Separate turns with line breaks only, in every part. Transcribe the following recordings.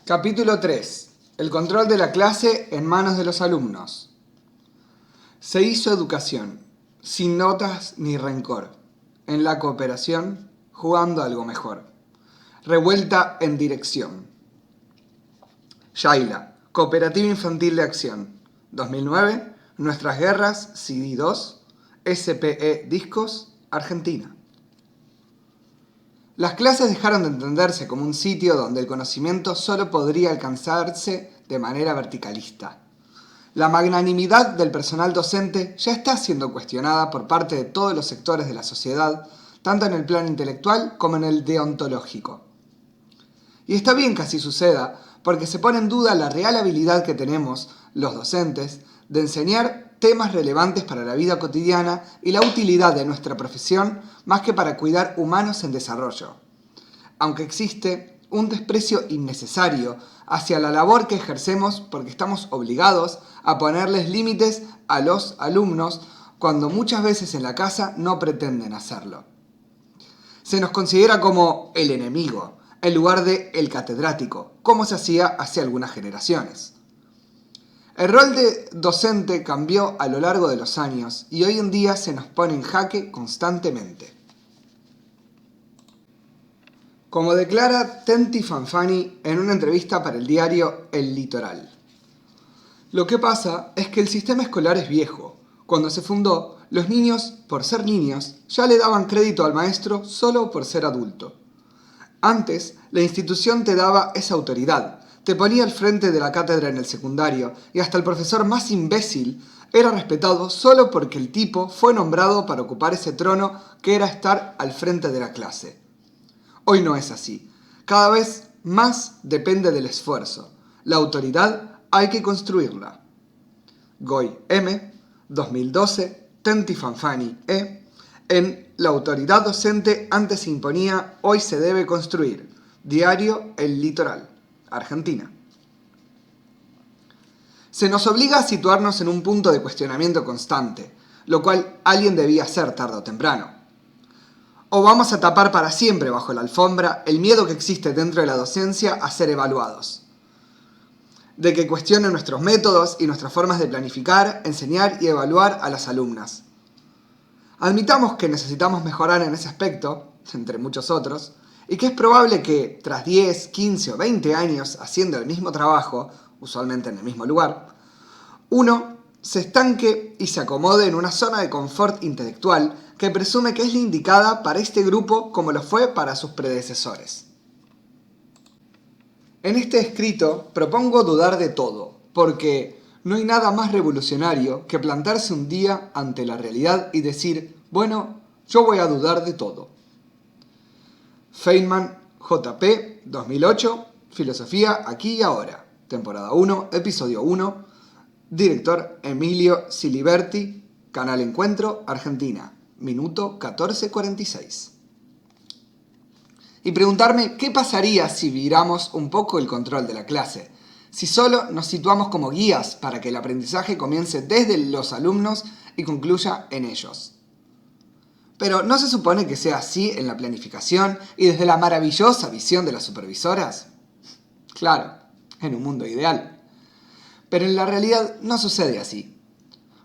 Capítulo 3. El control de la clase en manos de los alumnos. Se hizo educación, sin notas ni rencor, en la cooperación, jugando algo mejor. Revuelta en dirección. Yaila, Cooperativa Infantil de Acción. 2009, Nuestras Guerras, CD 2, SPE Discos, Argentina. Las clases dejaron de entenderse como un sitio donde el conocimiento solo podría alcanzarse de manera verticalista. La magnanimidad del personal docente ya está siendo cuestionada por parte de todos los sectores de la sociedad, tanto en el plano intelectual como en el deontológico. Y está bien que así suceda, porque se pone en duda la real habilidad que tenemos, los docentes, de enseñar temas relevantes para la vida cotidiana y la utilidad de nuestra profesión más que para cuidar humanos en desarrollo. Aunque existe un desprecio innecesario hacia la labor que ejercemos porque estamos obligados a ponerles límites a los alumnos cuando muchas veces en la casa no pretenden hacerlo. Se nos considera como el enemigo, en lugar de el catedrático, como se hacía hace algunas generaciones. El rol de docente cambió a lo largo de los años y hoy en día se nos pone en jaque constantemente. Como declara Tenti Fanfani en una entrevista para el diario El Litoral. Lo que pasa es que el sistema escolar es viejo. Cuando se fundó, los niños, por ser niños, ya le daban crédito al maestro solo por ser adulto. Antes, la institución te daba esa autoridad, te ponía al frente de la cátedra en el secundario y hasta el profesor más imbécil era respetado solo porque el tipo fue nombrado para ocupar ese trono que era estar al frente de la clase. Hoy no es así. Cada vez más depende del esfuerzo. La autoridad hay que construirla. Goy M., 2012, Tenti Fanfani E., en La autoridad docente antes se imponía, hoy se debe construir. Diario El Litoral, Argentina. Se nos obliga a situarnos en un punto de cuestionamiento constante, lo cual alguien debía hacer tarde o temprano. O vamos a tapar para siempre bajo la alfombra el miedo que existe dentro de la docencia a ser evaluados. De que cuestionen nuestros métodos y nuestras formas de planificar, enseñar y evaluar a las alumnas. Admitamos que necesitamos mejorar en ese aspecto, entre muchos otros, y que es probable que, tras 10, 15 o 20 años haciendo el mismo trabajo, usualmente en el mismo lugar, uno se estanque y se acomode en una zona de confort intelectual que presume que es la indicada para este grupo como lo fue para sus predecesores. En este escrito propongo dudar de todo, porque no hay nada más revolucionario que plantarse un día ante la realidad y decir, bueno, yo voy a dudar de todo. Feynman, J.P., 2008, Filosofía aquí y ahora, temporada 1, episodio 1, director Emilio Siliberti, Canal Encuentro, Argentina, minuto 14:46. Y preguntarme qué pasaría si viramos un poco el control de la clase, si solo nos situamos como guías para que el aprendizaje comience desde los alumnos y concluya en ellos. Pero ¿no se supone que sea así en la planificación y desde la maravillosa visión de las supervisoras? Claro, en un mundo ideal. Pero en la realidad no sucede así.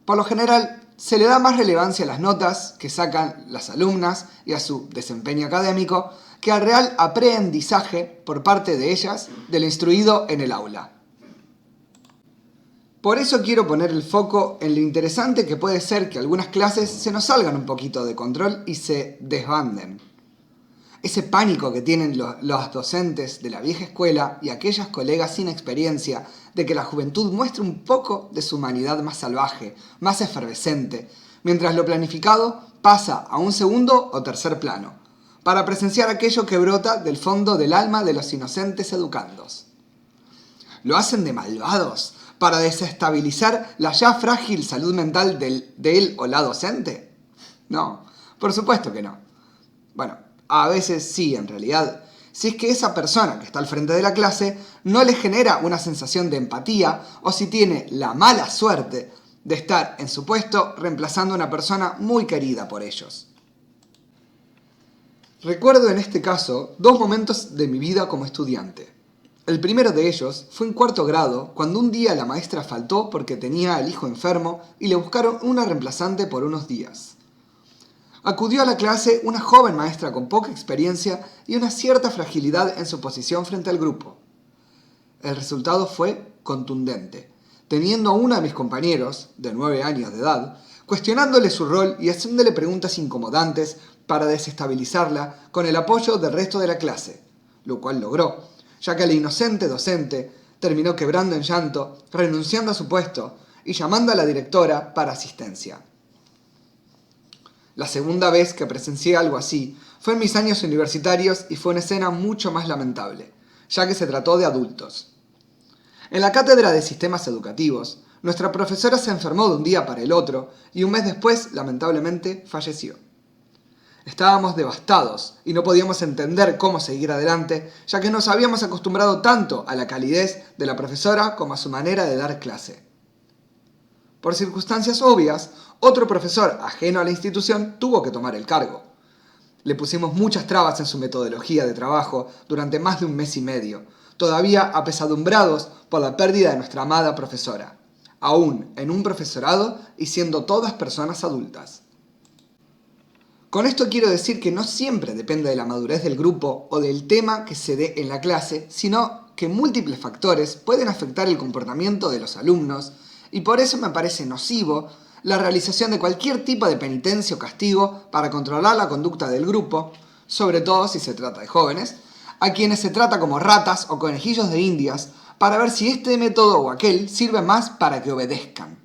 Por lo general, se le da más relevancia a las notas que sacan las alumnas y a su desempeño académico que al real aprendizaje por parte de ellas del instruido en el aula. Por eso quiero poner el foco en lo interesante que puede ser que algunas clases se nos salgan un poquito de control y se desbanden. Ese pánico que tienen los docentes de la vieja escuela y aquellas colegas sin experiencia de que la juventud muestre un poco de su humanidad más salvaje, más efervescente, mientras lo planificado pasa a un segundo o tercer plano, para presenciar aquello que brota del fondo del alma de los inocentes educandos. ¿Lo hacen de malvados para desestabilizar la ya frágil salud mental de él o la docente? No, por supuesto que no. Bueno, a veces sí, en realidad, si es que esa persona que está al frente de la clase no le genera una sensación de empatía o si tiene la mala suerte de estar en su puesto reemplazando a una persona muy querida por ellos. Recuerdo en este caso 2 momentos de mi vida como estudiante. El primero de ellos fue en cuarto grado, cuando un día la maestra faltó porque tenía al hijo enfermo y le buscaron una reemplazante por unos días. Acudió a la clase una joven maestra con poca experiencia y una cierta fragilidad en su posición frente al grupo. El resultado fue contundente, teniendo a uno de mis compañeros, de 9 años de edad, cuestionándole su rol y haciéndole preguntas incomodantes para desestabilizarla con el apoyo del resto de la clase, lo cual logró, ya que el inocente docente terminó quebrando en llanto, renunciando a su puesto y llamando a la directora para asistencia. La segunda vez que presencié algo así fue en mis años universitarios y fue una escena mucho más lamentable, ya que se trató de adultos. En la cátedra de sistemas educativos, nuestra profesora se enfermó de un día para el otro y un mes después, lamentablemente, falleció. Estábamos devastados y no podíamos entender cómo seguir adelante, ya que nos habíamos acostumbrado tanto a la calidez de la profesora como a su manera de dar clase. Por circunstancias obvias, otro profesor ajeno a la institución tuvo que tomar el cargo. Le pusimos muchas trabas en su metodología de trabajo durante más de un mes y medio, todavía apesadumbrados por la pérdida de nuestra amada profesora, aún en un profesorado y siendo todas personas adultas. Con esto quiero decir que no siempre depende de la madurez del grupo o del tema que se dé en la clase, sino que múltiples factores pueden afectar el comportamiento de los alumnos y por eso me parece nocivo la realización de cualquier tipo de penitencia o castigo para controlar la conducta del grupo, sobre todo si se trata de jóvenes, a quienes se trata como ratas o conejillos de indias para ver si este método o aquel sirve más para que obedezcan.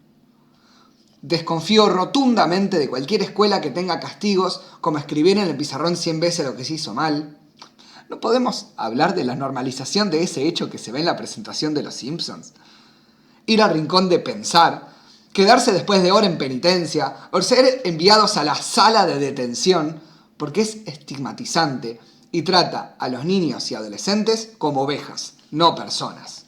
Desconfío rotundamente de cualquier escuela que tenga castigos como escribir en el pizarrón 100 veces lo que se hizo mal. ¿No podemos hablar de la normalización de ese hecho que se ve en la presentación de Los Simpsons? Ir al rincón de pensar, quedarse después de hora en penitencia o ser enviados a la sala de detención porque es estigmatizante y trata a los niños y adolescentes como ovejas, no personas.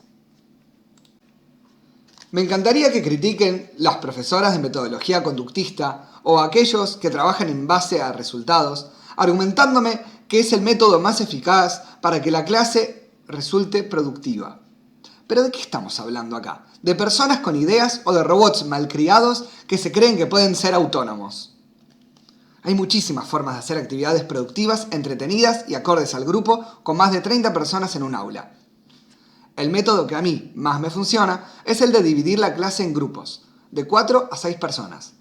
Me encantaría que critiquen las profesoras de metodología conductista o aquellos que trabajan en base a resultados, argumentándome que es el método más eficaz para que la clase resulte productiva. ¿Pero de qué estamos hablando acá? ¿De personas con ideas o de robots malcriados que se creen que pueden ser autónomos? Hay muchísimas formas de hacer actividades productivas, entretenidas y acordes al grupo con más de 30 personas en un aula. El método que a mí más me funciona es el de dividir la clase en grupos, de 4 a 6 personas.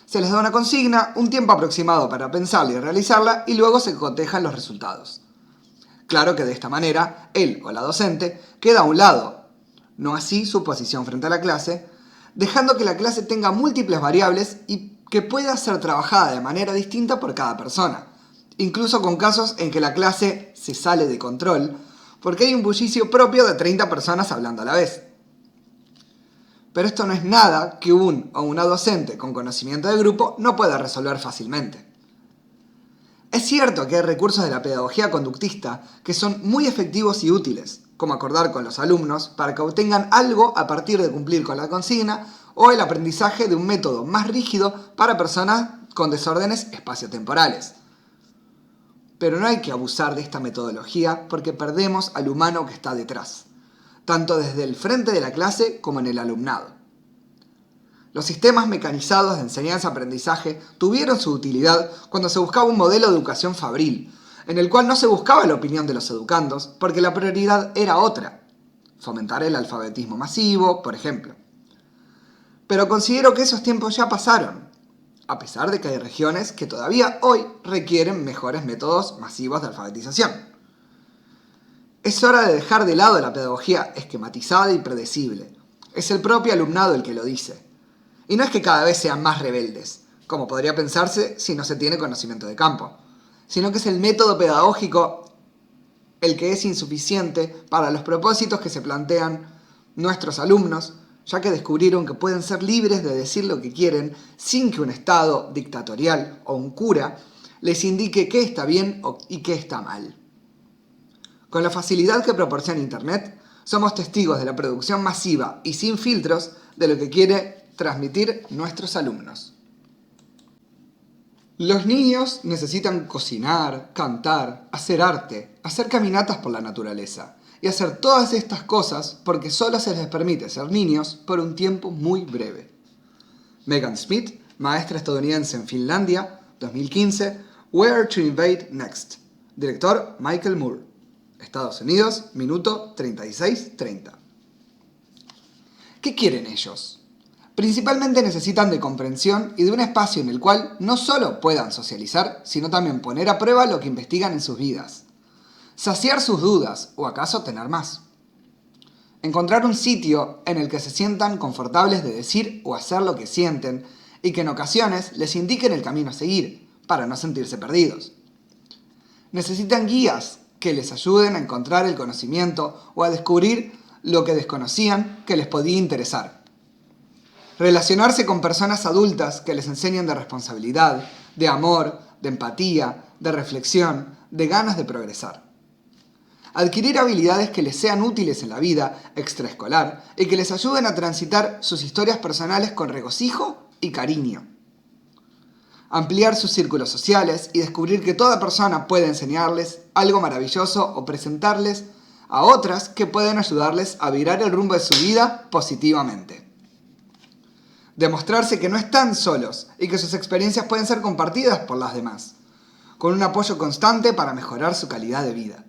Se les da una consigna, un tiempo aproximado para pensarla y realizarla y luego se cotejan los resultados. Claro que de esta manera, él o la docente queda a un lado, no así su posición frente a la clase, dejando que la clase tenga múltiples variables y que pueda ser trabajada de manera distinta por cada persona, incluso con casos en que la clase se sale de control, porque hay un bullicio propio de 30 personas hablando a la vez. Pero esto no es nada que un o una docente con conocimiento de grupo no pueda resolver fácilmente. Es cierto que hay recursos de la pedagogía conductista que son muy efectivos y útiles, como acordar con los alumnos para que obtengan algo a partir de cumplir con la consigna o el aprendizaje de un método más rígido para personas con desórdenes espaciotemporales. Pero no hay que abusar de esta metodología porque perdemos al humano que está detrás, tanto desde el frente de la clase como en el alumnado. Los sistemas mecanizados de enseñanza-aprendizaje tuvieron su utilidad cuando se buscaba un modelo de educación fabril, en el cual no se buscaba la opinión de los educandos porque la prioridad era otra, fomentar el alfabetismo masivo, por ejemplo. Pero considero que esos tiempos ya pasaron, a pesar de que hay regiones que todavía hoy requieren mejores métodos masivos de alfabetización. Es hora de dejar de lado la pedagogía esquematizada y predecible. Es el propio alumnado el que lo dice. Y no es que cada vez sean más rebeldes, como podría pensarse si no se tiene conocimiento de campo, sino que es el método pedagógico el que es insuficiente para los propósitos que se plantean nuestros alumnos, ya que descubrieron que pueden ser libres de decir lo que quieren sin que un Estado dictatorial o un cura les indique qué está bien y qué está mal. Con la facilidad que proporciona Internet, somos testigos de la producción masiva y sin filtros de lo que quiere transmitir nuestros alumnos. Los niños necesitan cocinar, cantar, hacer arte, hacer caminatas por la naturaleza y hacer todas estas cosas porque solo se les permite ser niños por un tiempo muy breve. Megan Smith, maestra estadounidense en Finlandia, 2015, Where to Invade Next. Director Michael Moore. Estados Unidos, minuto 36:30. ¿Qué quieren ellos? Principalmente necesitan de comprensión y de un espacio en el cual no solo puedan socializar, sino también poner a prueba lo que investigan en sus vidas. Saciar sus dudas, o acaso tener más. Encontrar un sitio en el que se sientan confortables de decir o hacer lo que sienten y que en ocasiones les indiquen el camino a seguir, para no sentirse perdidos. Necesitan guías que les ayuden a encontrar el conocimiento o a descubrir lo que desconocían que les podía interesar. Relacionarse con personas adultas que les enseñen de responsabilidad, de amor, de empatía, de reflexión, de ganas de progresar. Adquirir habilidades que les sean útiles en la vida extraescolar y que les ayuden a transitar sus historias personales con regocijo y cariño. Ampliar sus círculos sociales y descubrir que toda persona puede enseñarles algo maravilloso o presentarles a otras que pueden ayudarles a virar el rumbo de su vida positivamente. Demostrarse que no están solos y que sus experiencias pueden ser compartidas por las demás, con un apoyo constante para mejorar su calidad de vida.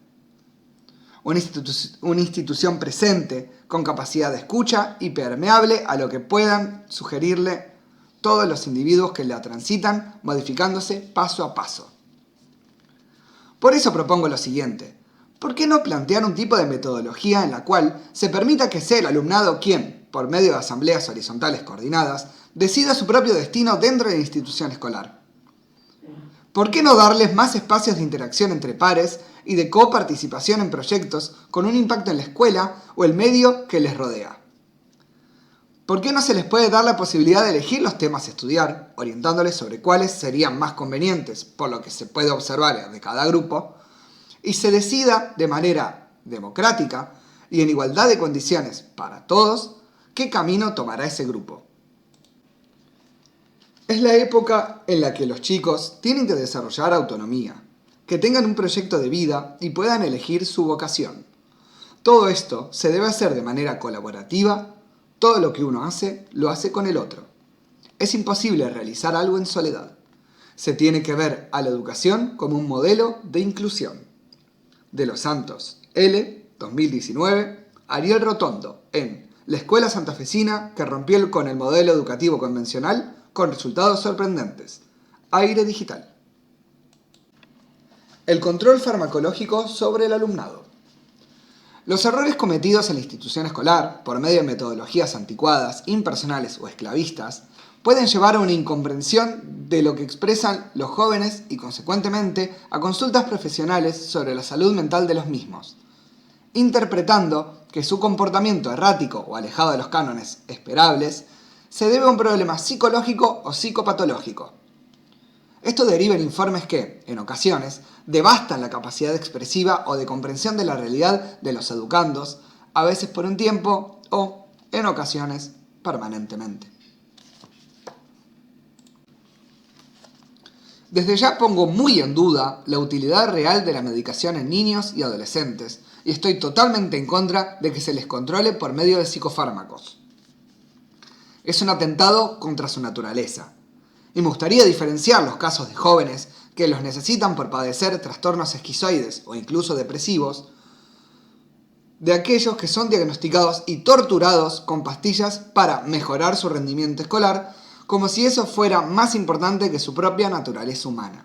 Una institución presente, con capacidad de escucha y permeable a lo que puedan sugerirle todos los individuos que la transitan, modificándose paso a paso. Por eso propongo lo siguiente: ¿por qué no plantear un tipo de metodología en la cual se permita que sea el alumnado quien, por medio de asambleas horizontales coordinadas, decida su propio destino dentro de la institución escolar? ¿Por qué no darles más espacios de interacción entre pares y de coparticipación en proyectos con un impacto en la escuela o el medio que les rodea? ¿Por qué no se les puede dar la posibilidad de elegir los temas a estudiar, orientándoles sobre cuáles serían más convenientes por lo que se puede observar de cada grupo, y se decida de manera democrática y en igualdad de condiciones para todos qué camino tomará ese grupo? Es la época en la que los chicos tienen que desarrollar autonomía, que tengan un proyecto de vida y puedan elegir su vocación. Todo esto se debe hacer de manera colaborativa. Todo lo que uno hace, lo hace con el otro. Es imposible realizar algo en soledad. Se tiene que ver a la educación como un modelo de inclusión. De los Santos, L. 2019, Ariel Rotondo, en La escuela santafesina que rompió con el modelo educativo convencional con resultados sorprendentes. Aire Digital. El control farmacológico sobre el alumnado. Los errores cometidos en la institución escolar, por medio de metodologías anticuadas, impersonales o esclavistas, pueden llevar a una incomprensión de lo que expresan los jóvenes y, consecuentemente, a consultas profesionales sobre la salud mental de los mismos, interpretando que su comportamiento errático o alejado de los cánones esperables se debe a un problema psicológico o psicopatológico. Esto deriva en informes que, en ocasiones, devastan la capacidad expresiva o de comprensión de la realidad de los educandos, a veces por un tiempo o, en ocasiones, permanentemente. Desde ya pongo muy en duda la utilidad real de la medicación en niños y adolescentes, y estoy totalmente en contra de que se les controle por medio de psicofármacos. Es un atentado contra su naturaleza. Y me gustaría diferenciar los casos de jóvenes que los necesitan por padecer trastornos esquizoides o incluso depresivos, de aquellos que son diagnosticados y torturados con pastillas para mejorar su rendimiento escolar, como si eso fuera más importante que su propia naturaleza humana.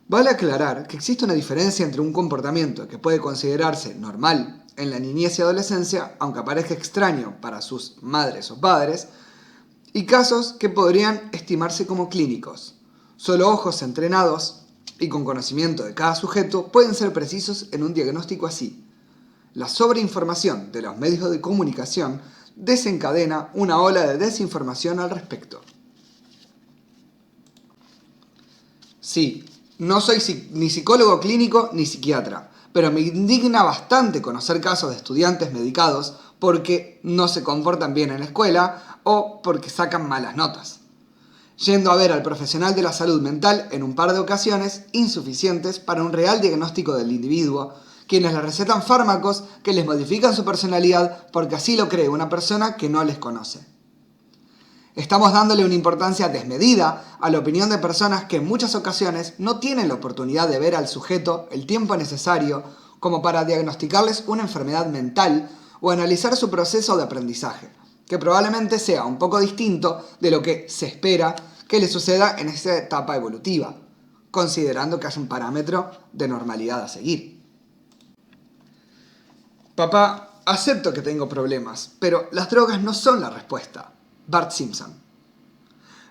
Vale aclarar que existe una diferencia entre un comportamiento que puede considerarse normal en la niñez y adolescencia, aunque parezca extraño para sus madres o padres, y casos que podrían estimarse como clínicos. Solo ojos entrenados y con conocimiento de cada sujeto pueden ser precisos en un diagnóstico así. La sobreinformación de los medios de comunicación desencadena una ola de desinformación al respecto. Sí, no soy ni psicólogo clínico ni psiquiatra, pero me indigna bastante conocer casos de estudiantes medicados porque no se comportan bien en la escuela o porque sacan malas notas, yendo a ver al profesional de la salud mental en un par de ocasiones insuficientes para un real diagnóstico del individuo quienes les recetan fármacos que les modifican su personalidad porque así lo cree una persona que no les conoce. Estamos dándole una importancia desmedida a la opinión de personas que en muchas ocasiones no tienen la oportunidad de ver al sujeto el tiempo necesario como para diagnosticarles una enfermedad mental o analizar su proceso de aprendizaje, que probablemente sea un poco distinto de lo que se espera que le suceda en esta etapa evolutiva, considerando que hay un parámetro de normalidad a seguir. Papá, acepto que tengo problemas, pero las drogas no son la respuesta. Bart Simpson.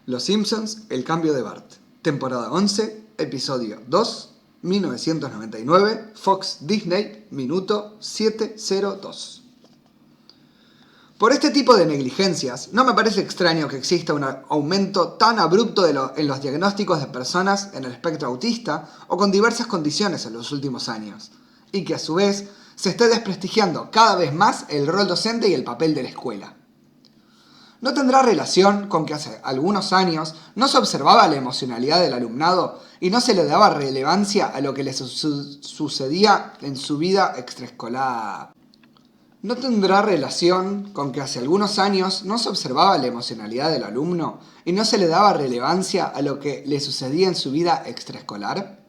Los Simpsons, el cambio de Bart. Temporada 11, episodio 2, 1999, Fox Disney, minuto 702. Por este tipo de negligencias, no me parece extraño que exista un aumento tan abrupto en los diagnósticos de personas en el espectro autista o con diversas condiciones en los últimos años, y que a su vez se esté desprestigiando cada vez más el rol docente y el papel de la escuela. ¿No tendrá relación con que hace algunos años no se observaba la emocionalidad del alumnado y no se le daba relevancia a lo que le sucedía en su vida extraescolar? ¿No tendrá relación con que hace algunos años no se observaba la emocionalidad del alumno y no se le daba relevancia a lo que le sucedía en su vida extraescolar?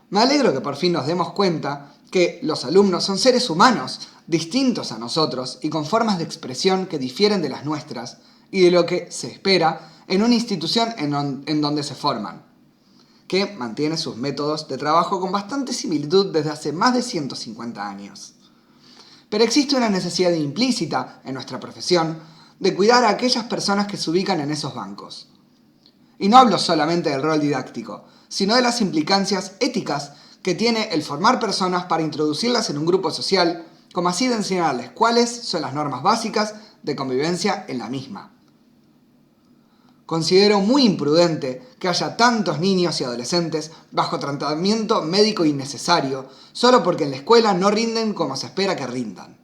Me alegro que por fin nos demos cuenta que los alumnos son seres humanos, distintos a nosotros y con formas de expresión que difieren de las nuestras y de lo que se espera en una institución en donde se forman, que mantiene sus métodos de trabajo con bastante similitud desde hace más de 150 años. Pero existe una necesidad implícita en nuestra profesión de cuidar a aquellas personas que se ubican en esos bancos. Y no hablo solamente del rol didáctico, sino de las implicancias éticas que tiene el formar personas para introducirlas en un grupo social, como así de enseñarles cuáles son las normas básicas de convivencia en la misma. Considero muy imprudente que haya tantos niños y adolescentes bajo tratamiento médico innecesario solo porque en la escuela no rinden como se espera que rindan.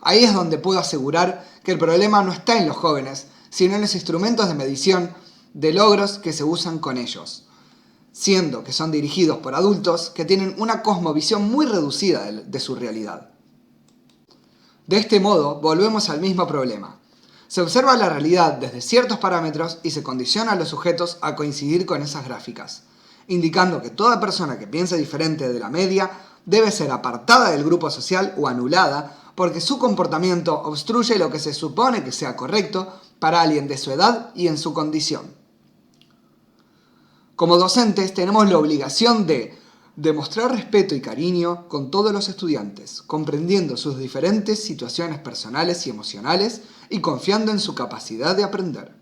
Ahí es donde puedo asegurar que el problema no está en los jóvenes, sino en los instrumentos de medición de logros que se usan con ellos, siendo que son dirigidos por adultos que tienen una cosmovisión muy reducida de su realidad. De este modo, volvemos al mismo problema. Se observa la realidad desde ciertos parámetros y se condiciona a los sujetos a coincidir con esas gráficas, indicando que toda persona que piense diferente de la media debe ser apartada del grupo social o anulada porque su comportamiento obstruye lo que se supone que sea correcto para alguien de su edad y en su condición. Como docentes tenemos la obligación de demostrar respeto y cariño con todos los estudiantes, comprendiendo sus diferentes situaciones personales y emocionales y confiando en su capacidad de aprender.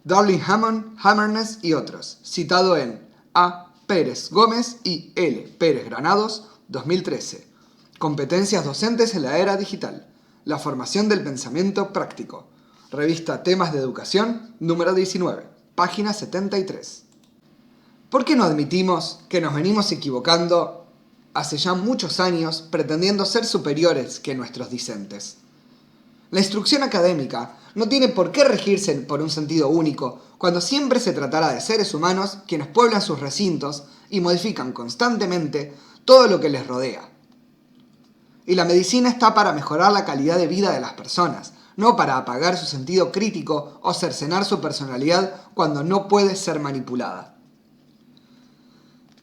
Darling Hammond, Hammerness y otros, citado en A. Pérez Gómez y L. Pérez Granados, 2013. Competencias docentes en la era digital. La formación del pensamiento práctico. Revista Temas de Educación, número 19, página 73. ¿Por qué no admitimos que nos venimos equivocando hace ya muchos años pretendiendo ser superiores que nuestros discentes? La instrucción académica no tiene por qué regirse por un sentido único cuando siempre se tratará de seres humanos quienes pueblan sus recintos y modifican constantemente todo lo que les rodea. Y la medicina está para mejorar la calidad de vida de las personas, no para apagar su sentido crítico o cercenar su personalidad cuando no puede ser manipulada.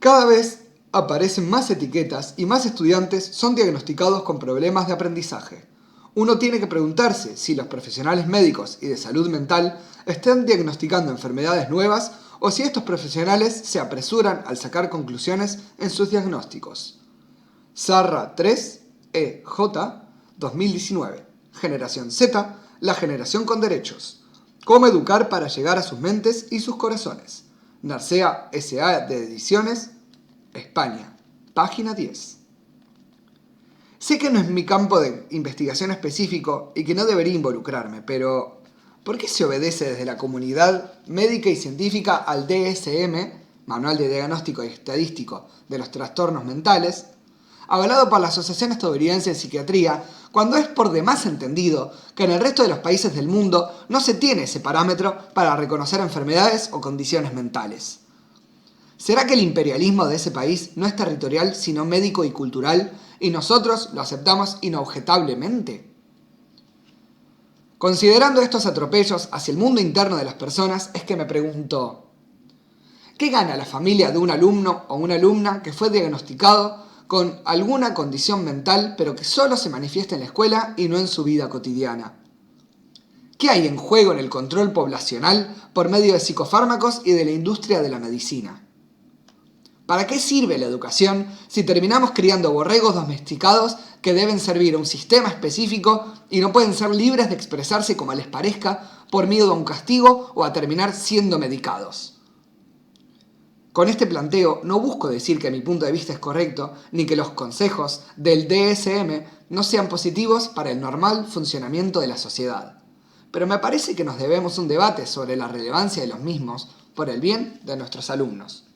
Cada vez aparecen más etiquetas y más estudiantes son diagnosticados con problemas de aprendizaje. Uno tiene que preguntarse si los profesionales médicos y de salud mental están diagnosticando enfermedades nuevas o si estos profesionales se apresuran al sacar conclusiones en sus diagnósticos. Sarra 3, E.J., 2019. Generación Z, la generación con derechos. Cómo educar para llegar a sus mentes y sus corazones. Narcea S.A. de Ediciones, España, página 10. Sé que no es mi campo de investigación específico y que no debería involucrarme, pero ¿por qué se obedece desde la comunidad médica y científica al DSM, Manual de Diagnóstico y Estadístico de los Trastornos Mentales, avalado por la Asociación Estadounidense de Psiquiatría, cuando es por demás entendido que en el resto de los países del mundo no se tiene ese parámetro para reconocer enfermedades o condiciones mentales? ¿Será que el imperialismo de ese país no es territorial, sino médico y cultural, y nosotros lo aceptamos inobjetablemente? Considerando estos atropellos hacia el mundo interno de las personas, es que me pregunto, ¿qué gana la familia de un alumno o una alumna que fue diagnosticado con alguna condición mental, pero que solo se manifiesta en la escuela y no en su vida cotidiana? ¿Qué hay en juego en el control poblacional por medio de psicofármacos y de la industria de la medicina? ¿Para qué sirve la educación si terminamos criando borregos domesticados que deben servir a un sistema específico y no pueden ser libres de expresarse como les parezca por miedo a un castigo o a terminar siendo medicados? Con este planteo no busco decir que mi punto de vista es correcto, ni que los consejos del DSM no sean positivos para el normal funcionamiento de la sociedad. Pero me parece que nos debemos un debate sobre la relevancia de los mismos por el bien de nuestros alumnos.